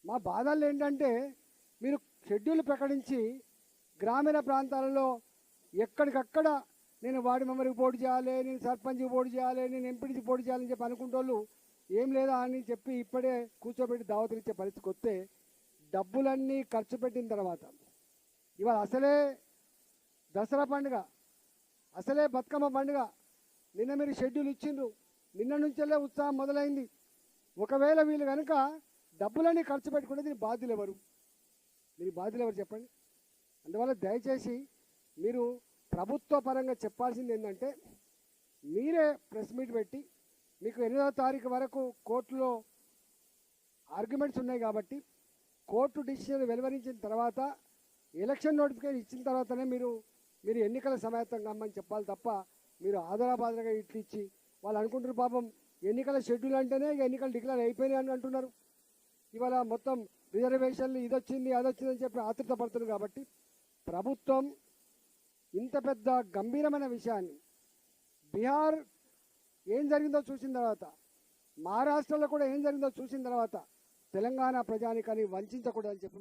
మా బాధలు ఏంటంటే మీరు షెడ్యూల్ ప్రకటించి గ్రామీణ ప్రాంతాలలో ఎక్కడికక్కడ నేను వార్డు మెంబర్కి పోటీ చేయాలి, నేను సర్పంచ్కి పోటీ చేయాలి, నేను ఎంపీటీకి పోటీ చేయాలని చెప్పి అనుకుంటోళ్ళు ఏం లేదా అని చెప్పి ఇప్పుడే కూర్చోబెట్టి దావతులు ఇచ్చే పరిస్థితికి వస్తే డబ్బులన్నీ ఖర్చు పెట్టిన తర్వాత ఇవాళ అసలే దసరా పండుగ, అసలే బతుకమ్మ పండుగ, నిన్న మీరు షెడ్యూల్ ఇచ్చిండ్రు, నిన్న నుంచెల్లే ఉత్సాహం మొదలైంది. ఒకవేళ వీళ్ళు కనుక డబ్బులన్నీ ఖర్చు పెట్టుకుంటే దీని బాధ్యులు ఎవరు? దీని బాధ్యులు ఎవరు చెప్పండి. అందువల్ల దయచేసి మీరు ప్రభుత్వ పరంగా చెప్పాల్సింది ఏంటంటే మీరే ప్రెస్ మీట్ పెట్టి మీకు 8వ తారీఖు వరకు కోర్టులో ఆర్గ్యుమెంట్స్ ఉన్నాయి కాబట్టి కోర్టు డిసిషన్ వెలువరించిన తర్వాత ఎలక్షన్ నోటిఫికేషన్ ఇచ్చిన తర్వాతనే మీరు ఎన్నికల సమాయత్తం కమ్మని చెప్పాలి తప్ప మీరు ఆధారాబాదరగా ఇట్లు ఇచ్చి వాళ్ళు అనుకుంటారు పాపం ఎన్నికల షెడ్యూల్ అంటేనే ఎన్నికలు డిక్లేర్ అయిపోయినాయి అని అంటున్నారు. ఇవాళ మొత్తం రిజర్వేషన్లు ఇదొచ్చింది అదొచ్చిందని చెప్పి ఆతృత పడుతున్నారు. కాబట్టి ప్రభుత్వం ఇంత పెద్ద గంభీరమైన విషయాన్ని బీహార్ ఏం జరిగిందో చూసిన తర్వాత, మహారాష్ట్రలో కూడా ఏం జరిగిందో చూసిన తర్వాత తెలంగాణ ప్రజానికాన్ని వంచకూడదని చెప్పి